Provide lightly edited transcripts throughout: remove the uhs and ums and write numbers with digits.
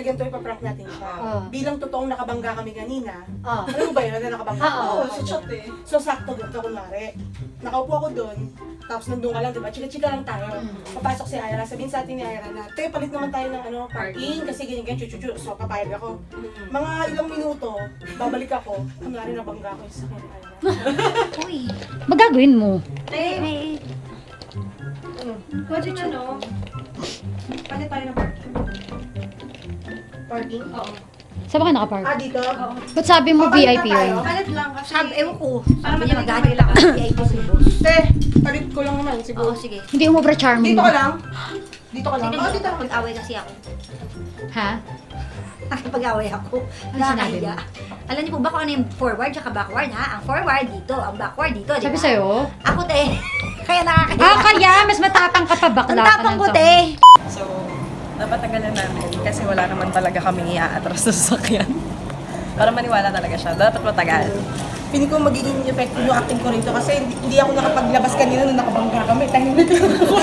ganito ipaprank natin siya. Bilang totoong nakabangga kami kanina. Ah. Alam mo ba yun na nakabangga? Oo, si Chot eh. So sakto ganito kunwari. Nakaupo ako doon, tapos nandun ka lang, diba? Chika-chika lang tayo. Papasok si Ira, sabihin sa atin ni Ira na, te, palit naman tayo ng parking, kasi ganyan, chuchu. So, papayag ako. Mga ilang minuto, babalik ako, kunwari nabangga ako sa akin ni Ira. Uy, magagawin mo. Pwede nyo, no? Palit tayo ng parking. Parking? Oo. Saan ba ka nakapark? Dito? Oo. Ba't sabi mo Papalit VIP na tayo? yun? Palit lang kasi... Ewan ko. Para Sabi niya madali maghanap lang ako VIP siguro. Te, palit ko lang naman, siguro. Oo, sige. Hindi umobra charming. Dito ka lang? Dito ka lang? Sino dito nakapag-away kasi ako. Ha? Nakapag-away ako. Ano sinabi Nakakahiya. Alam niyo po ba kung ano yung forward tsaka backward ha? Ang forward dito, ang backward dito, di ba? Sabi sa'yo? Ako te. Kaya nakakahiya. Ah, kaya mas matapang ka pa bakla. Ang tapang ko te. So, dapat tagalan namin kasi wala naman talaga kaming iaatras sa sasakyan. Para maniwala talaga siya. Dapat matagal. Piling ko magiging effective yung acting ko rito kasi hindi ako nakapaglabas kanina nung nakabangga kami. Tahimik lang ako.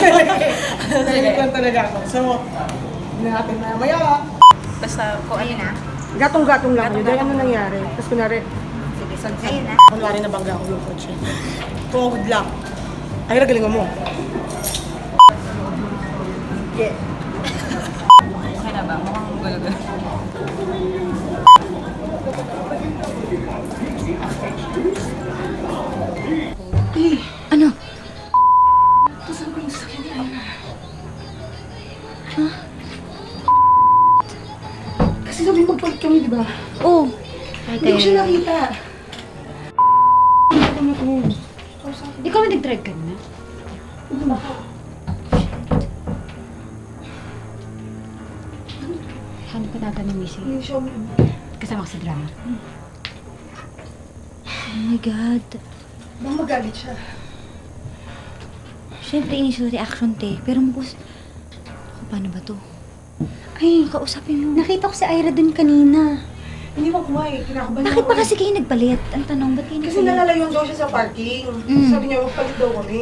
Tahimik lang talaga ako. So, hindi natin mamaya. Basta kung ano na. Gatong-gatong lang yun. Dahil ano nangyari? Tapos kunwari, Sige, ayun na. kunwari nabangga ako yung kotse. Good luck. Ay, ragaling mo. Yeah. Okay na ba? Mukhang gulo-gulo. Ano? Kasi sabi magpalit kami, di ba? Oh. Hindi ko siya nakita. Ikaw ang nag-drive ka na? Hanap ka natin ng missing. Hindi siya. Kasama ka sa drama. Oh my God. Bang magalit siya. Siyempre, initial reaction te. Pero paano ba to? Ay, kausapin mo. Nakita ko si Ira dun kanina. Hindi mo kuha eh. Kinakabahan Bakit ako ba eh. kasi kayo nagpalit? Ang tanong, ba't kayo Kasi nagpalit? nalalayon daw siya sa parking. Mm. Sabi niya, magpalit daw kami.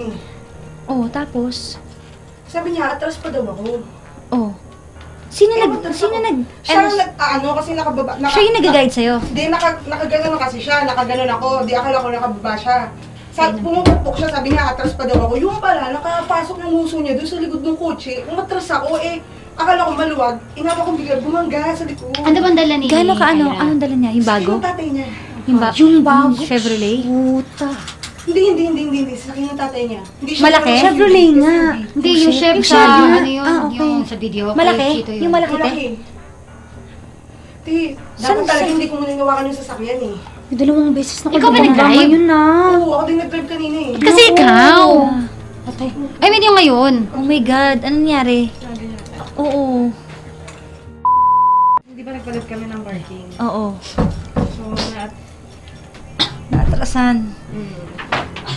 Oh, tapos? Sabi niya, atras pa daw ako. Oh. Sino Eh, nag... atras Sino ako. nag... Siya ang kasi nakababa. Siya yung nag-guide sa'yo? Hindi, nakaganon na kasi siya. Nakaganon ako. Di akala ko nakababa siya. Pumupukpok siya, sabi niya, atras pa daw ako. Yung pala, nakapasok ng muso niya doon sa likod ng kotse. Umatras ako, akala ko maluwag. Inapa ko bigla, bumangga sa likod. Ano bang dala ni Gano'n ka ano? Ira? Anong dala niya? Yung bago? Yung tatay niya. Yung bago? Chevrolet? Puta. Hindi. Sakyan ng tatay niya. Hindi siya Malaki? Chevrolet nga. SUV. Hindi, yung chef Yung sa, chef nga. ano yun, Ah, okay. yung sa video. Malaki? kay Chito yun. Yung malaki te? Malaki. Ti, dapat talaga hindi ko muna nawakan yung sasakyan eh. Dalawang beses na Ikaw ba nag-drive? Yun na. Oo, ako din nag-drive kanina eh. Kasi ikaw. Patay. I mean, yung ngayon. Oh my God. Anong nangyari? Oo. Hindi ba nagpalit kami ng parking? Oo. So, Naatrasan.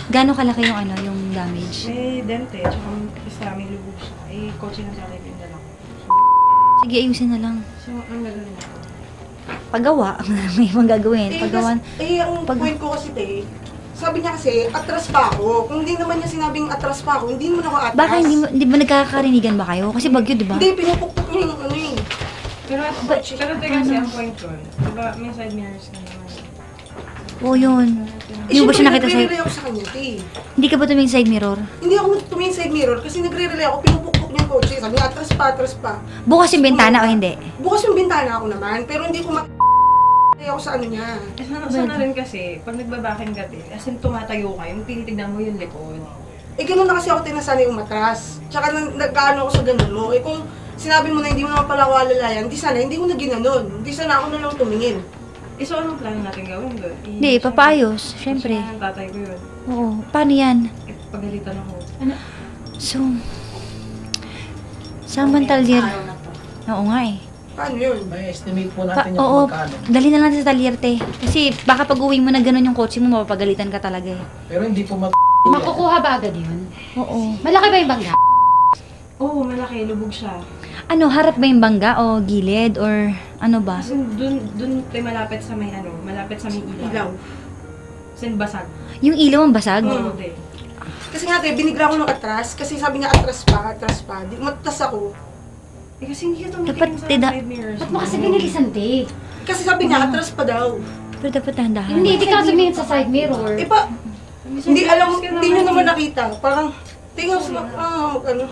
Gano'ng kalaki yung yung damage? may dente, tsaka isa may lubog siya. Kotse ng tatay ko yung dala ko. Sige, ayusin na lang. So, ang gagawin natin? Paggawa. May ibang gagawin. Paggawan. Ang point ko kasi te, sabi niya kasi, atras pa ako. Kung hindi naman niya sinabing atras pa ako, hindi mo na ako atras. Baka hindi ba nagkakakarinigan ba kayo? Kasi bagyo, di ba? Hindi, pinupukpok niya yung ano eh. Pero teka kasi ang point ko, diba may side mirrors ka naman. Oo, yun. Hindi mo ba siya nakita Nagre-relay sa'yo? ako sa kanya, te. Hindi ka ba tumingin side mirror? Hindi ako tumingin side mirror kasi nagre-relay ako, pinupukpok niya yung kotse. Sabi niya, atras pa. Bukas yung bintana o hindi? Bukas yung bintana ako naman, pero hindi ko ako sa ano niya. Sana rin kasi, pag nagbabaking ka din, as in tumatayo ka, yung tinitignan mo yung likod. Ganun na kasi ako tinasanay umatras. Tsaka nag-ano ako sa ganun mo. Kung sinabi mo na hindi mo naman pala ako alalayan, hindi ko na ginanon. Hindi sana ako na lang tumingin. So anong plano natin gawin doon? Hindi, papayos. Siyempre. Gusto ng tatay ko yun. Oo. Paano yan? Pagalitan ako. So, samantal yan. Oo nga eh. Paano yun? May estimate po natin yung Oo, magkano. dali na lang sa talyer, te. Kasi baka pag uwi mo na gano'n yung kotse mo, mapapagalitan ka talaga eh. Pero hindi po Makukuha ba agad yun? Oo. Malaki ba yung bangga? Oo, malaki. Lubog siya. Ano, harap ba yung bangga o gilid or ano ba? Kasi dun tayo malapit sa may malapit sa may ilaw. Ilaw. Kasi basag. Yung ilaw ang basag? Oo, din. Kasi nga, binigla ko ng atras. Kasi sabi niya, atras pa. Di matas ako. Eh, kasi hindi ka Dapat tumitingin sa tida- side mirrors Ba't mo kasi binilisan, te? Kasi sabi niya, atras pa daw. Pero dapat dahan-dahan. Hindi ka sumingin sa side mirror. Eh pa, hindi alam, hindi nyo naman nakita. Parang, tingnan sa, ano.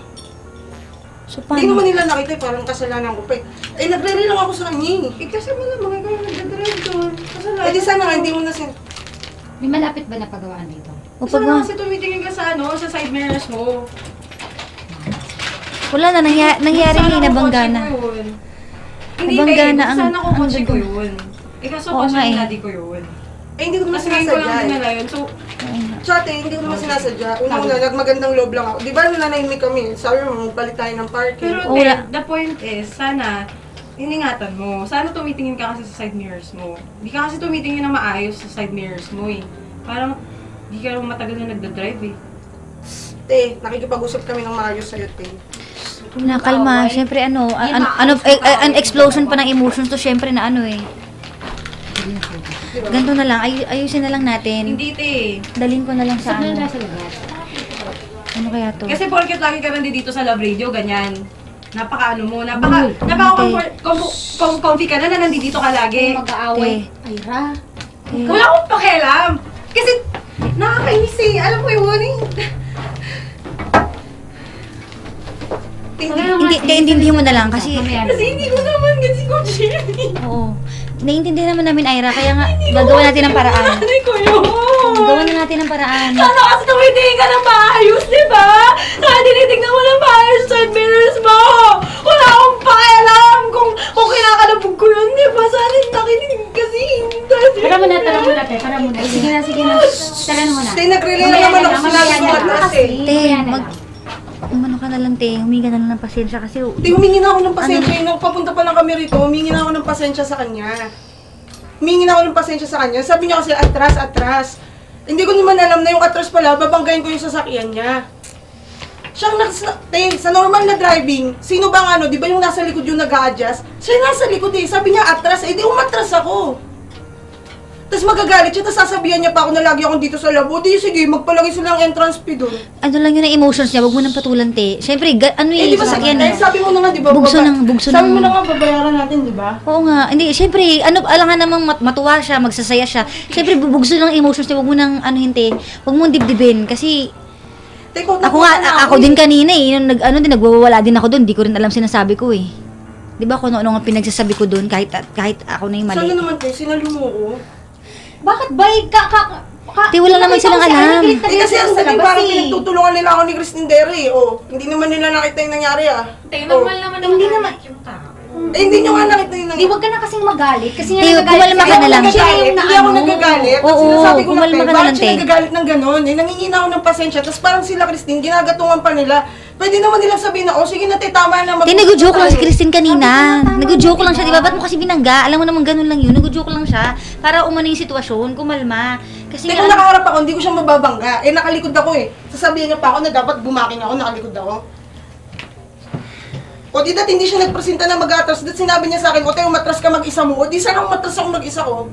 So, Hindi naman paano? nila nakita, parang kasalanan ko pa eh. Eh, nagre-reel lang ako sa kanya eh. Eh, kasi malamang ikaw yung nagdadrive doon. Kasalanan. Eh, di sana nga, hindi mo na sin... May malapit ba na pagawaan dito? O pag Kasalanan kasi tumitingin ka sa ano, sa side mirrors mo. wala na, nangyari Sana na, kung nabangga kotse na. ko yun. Hindi, Nabangga babe. na ang- Sana kung ang kotse ko dugo. yun. Eh, kaso Oo kotse nga ng eh. daddy ko yun. Eh, hindi ko naman Mas ngayon ko lang sinasadya. dinala yun. So, Tsate, hindi ko naman sinasadya. Unang-una, nagmagandang loob lang ako. Di ba nanahimik kami? Sabi mo, magpalit tayo ng parking. pero Oo, then, wala. the point is, sana, iningatan mo. Sana tumitingin ka kasi sa side mirrors mo. Hindi ka kasi tumitingin na maayos sa side mirrors mo eh. Parang, hindi ka naman matagal na nagdadrive eh. Te, nakikipag-usap kami ng maayos sa'yo, te. Nakalma, syempre ano, an explosion pa ng emotions to syempre na ano eh. Ganito na lang, ayusin na lang natin. Hindi te. Dalhin ko na lang sa Saan na ano. nasa labas? Ano kaya to? Kasi porket lagi ka nandito sa Love Radio, ganyan. Napaka-ano mo, comfy ka na nandito ka lagi. Mag-aaway. Ira. Wala akong pakialam. Kasi, nakakainis eh. Alam mo yun eh. Intindihin mo na lang kasi, Kasi hindi ko naman kasi ko Jenny. oo. Naiintindihan naman namin, Ira, kaya nga, gagawa natin ng paraan. Nanay ko yun. Gawa na natin ng paraan. Sana kasi tumitingin ka ng maayos, di ba? Sana tinitignan mo ng maayos sa mirrors mo. Wala akong pakialam kung kinakalabog ko yun, di ba? Sana nakinig kasi hindi. Tara muna, te. Tara muna. Sige na. Tara na muna. Te, nagre-reel naman ako sinabi ko atras eh. Te, umano ka na lang, te. Humingi ka na lang ng pasensya kasi, Te, humingi na ako ng pasensya. Nung papunta pa lang kami rito, humingi na ako ng pasensya sa kanya. Humingi na ako ng pasensya sa kanya. Sabi niya kasi, atras. Hindi ko naman alam na yung atras pala, babanggayin ko yung sasakyan niya. Siyang sa normal na driving, sino bang ano, di ba yung nasa likod yung nag-a-adjust? Siya nasa likod eh. Sabi niya, atras. Eh, di umatras ako. Tapos magagalit siya, tapos sasabihan niya pa ako na lagi akong dito sa labo. Di, sige, magpalagay sila ng entrance fee doon. ano lang yun ang emotions niya, wag mo nang patulan, te. Syempre, ano Eh, di ba sasakyan eh, eh. sabi mo na nga, di ba? Bugso Sabi ng- mo na nga, babayaran natin, di ba? Oo nga, hindi, syempre, alangan namang matuwa siya, magsasaya siya. Syempre, bubugso lang emotions niya, wag mo nang, te, wag mo dibdibin, kasi, Teko, ako nga, ako din kanina eh, nung nagwawala din ako doon, di ko rin alam sinasabi ko eh. Di ba kung ano nga pinagsasabi ko doon, kahit ako na yung mali. Sana naman kayo, sinalo mo ko. Bakit ba? Te, wala naman silang alam. Eh kasi ang sabi parang pinagtutulungan nila ako ni Christine Derry. Oh, hindi naman nila nakita yung nangyari ah. Normal naman Hindi naman. yung tao. Eh hindi nyo nga nakita yung Di, nangyari. wag ka na kasing magalit. Kasi nga Te, nagagalit kumalma ka na lang. Siya yung Hindi ako nagagalit. At Oo, sinasabi ko na kumalma ka na bakit lang, siya te. nagagalit ng gano'n? Eh, nangingina ako ng pasensya. Tapos parang sila Christine, ginagatungan pa nila. Pwede naman nilang sabihin na, oh sige na te, tama na. Te, nag-joke lang si Christine kanina. Nag-joke lang siya, di ba? Ba't mo kasi binangga? Alam mo naman ganun lang yun. Nag-joke lang siya para umano yung sitwasyon, kumalma. Kasi Hindi kung nakaharap ako, hindi ko siya mababangga. Eh nakalikod ako eh. Sasabihin niya pa ako na dapat bumaking ako, nakalikod ako. O di dat hindi siya nagpresenta na mag-atras. Dat sinabi niya sa akin, o tayo umatras ka mag-isa mo. O di sana umatras ako mag-isa ko.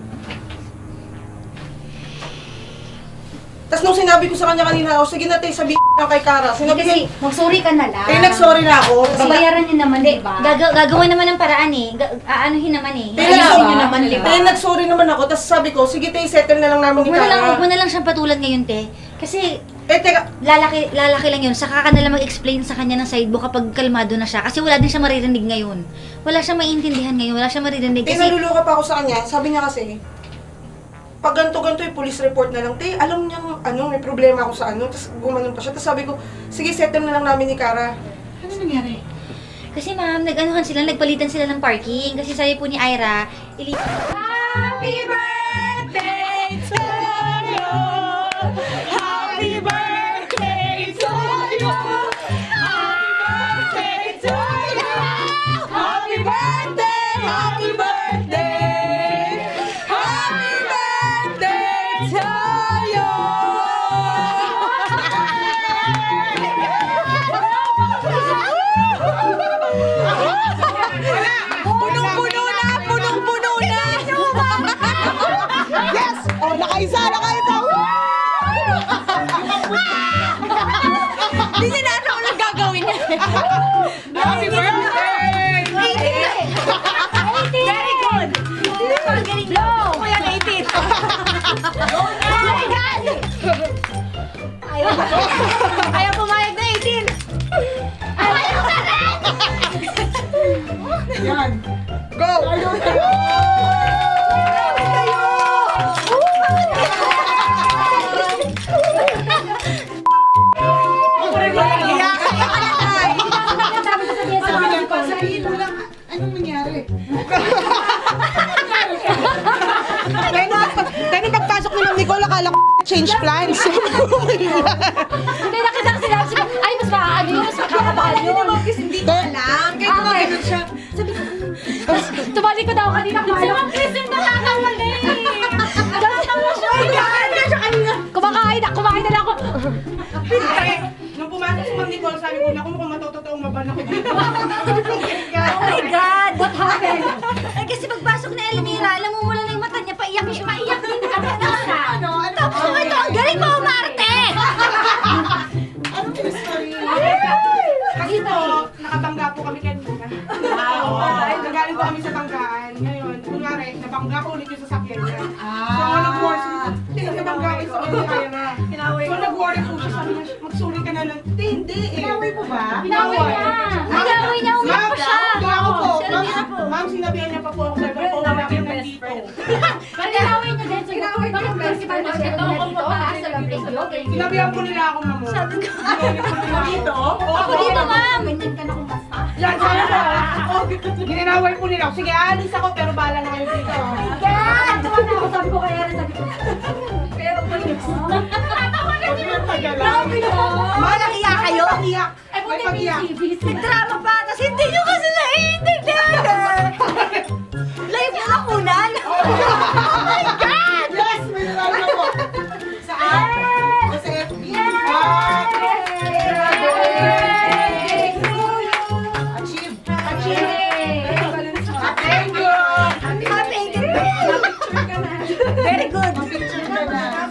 Tapos nung sinabi ko sa kanya kanina, o sige na tayo, sabihin ko kay Kara. Sinabi Kasi niya, mag-sorry ka na lang. eh nag-sorry na ako. Babayaran niyo naman, di ba? gagawa naman ng paraan eh. Aanuhin naman eh. Eh, Ayun nag-sorry niyo naman, di ba? nag-sorry naman ako. Tapos sabi ko, sige tayo, settle na lang namin ni Huwag mo Kara. na lang siyang patulan ngayon, te. Kasi Eh teka, lalaki lang yun. Saka ka nalang mag-explain sa kanya ng side mo kapag kalmado na siya. Kasi wala din siya maririnig ngayon. Wala siyang maintindihan ngayon. Wala siyang maririnig. eh Kasi, naluluka pa ako sa kanya. Sabi niya kasi, pag ganito-ganito yung police report na lang, te, alam niya ano, may problema ako sa ano. Tapos gumanon pa siya. Tapos sabi ko, sige, settle na lang namin ni Kara. Ano nangyari? kasi ma'am, nagpalitan sila ng parking. Kasi sabi po ni Ira, Happy birthday to you. Happy birthday to you. Happy birthday to you. Happy birthday. Happy birthday. Happy birthday to you. Punong-puno na! Punong-puno na! Yan. Go! Sabihin mo lang, anong nangyari? Dahil nung pagpasok ni Ma'am Nicole, akala ko change plans. Hindi, nakita ko sila. Ay, mas maaano yun, mas makakabahal yun. Hindi ko alam. Kaya gumagano'n siya. Tumali ko daw kanina. Si Ma'am Chris yung nakakamali. Kumakain na lang ako. Nung pumasok si Ma'am Nicole, sabi ko, naku, mukhang matotoong maban ako dito. Oh my God! What happened? Eh kasi pagpasok ni Elmira, alam mo mula na yung mata niya, paiyak siya. Maiyak din ka na siya. Tapos ito, ang galing mo, Marte! Kasi po, nakabangga po kami kanina. Nagaling po kami sa banggaan. Ngayon, kunwari, nabangga ko ulit yung sasakyan niya. So, nag-worry siya. Hindi, nabangga ko yung sasakyan niya. So, nag-worry po siya. Sabi niya, magsuri ka na lang. Hindi eh. Pinaway mo ba? Pinaway niya. Pinaway niya, umiyak pa siya. Kaya ako po. Elmira po. Ma'am, sinabihan niya pa po ako. Sabi ko, wala kami nandito. Pinaway niya din. Pinaway niya. Bakit principal mo siya? Ito ako mo sa labas. Sinabihan po nila ako, ma'am. Sabi ko. Dito? Ako dito, ma'am! Ganyan ka na kumasa. Yan, sabi ko. Gininaway po nila ako. Sige, alis ako, pero bahala na kayo dito. Yan! Tuwa na ako. Sabi ko kaya rin. Sabi ko. Pero balik mo. Tatawa na niya. Grabe naman. Malang iya kayo? Iyak. Ay, May buti pag-iyak. Nagdrama pa, tapos hindi nyo kasi naiintindihan! Live mo lang muna! Oh my God! Yes, may nalala po. Saan? Sa FB. Achieve. Thank you. Very good!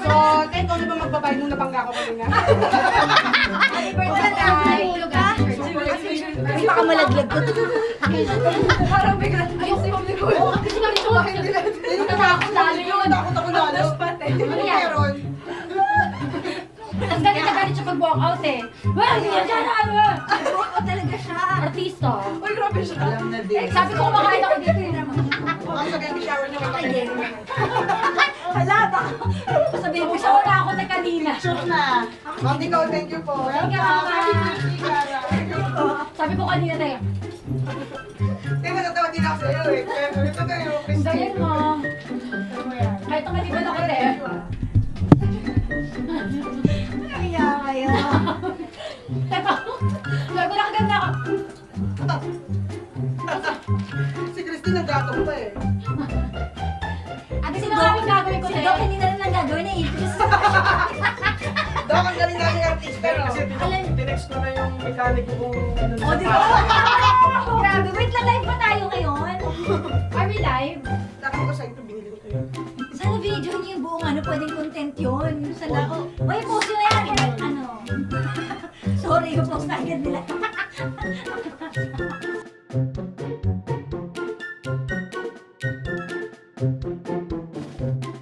So, kahit ano ba magbabayad nung nabangga ko kanina? Wala na! Tulog ka? Kasi baka malaglag ko. Parang bigla. Ayoko si Ma'am Nicole. Kasi Ma'am Nicole. Takot ako lalo. Ano yan? Meron. Ang galing na galit siya pag-walk out eh. Well, hindi yan siya na ano. Oo talaga siya. Artista. Uy, grabe siya. Alam na din. Sabi ko kumakain ako dito yun naman. Ang sa baby shower niya, may pakainin naman. Hala, baka. Sabihin mo siya wala ako na kanina. Sure na. Ma'am Nicole, thank you po. Thank you, Mama. Sabi ko kanina tayo. Hindi, natatawa din ako sa'yo eh. Pero ito tayo, Ang galing mo. Kahit ang maliban ako eh. Kaya kayo. Teka. Sabi ko nakaganda ako. Si Christine naggatong pa eh. Ate, sino nga ang gagawin ko Si sa'yo? Doc, hindi na rin lang gagawin na Idris. Dok, ang galing namin artista. Kasi tinext ko na yung mekaniko kung ano O, di ba? Grabe, wait lang, live pa tayo ngayon. Are we live? Nakita ko sa ito, binili ko ito. Sana video niyo yung buong ano, pwedeng content yun. Sana ako. Uy, post yun yan. Ano? Sorry, yung post na agad nila.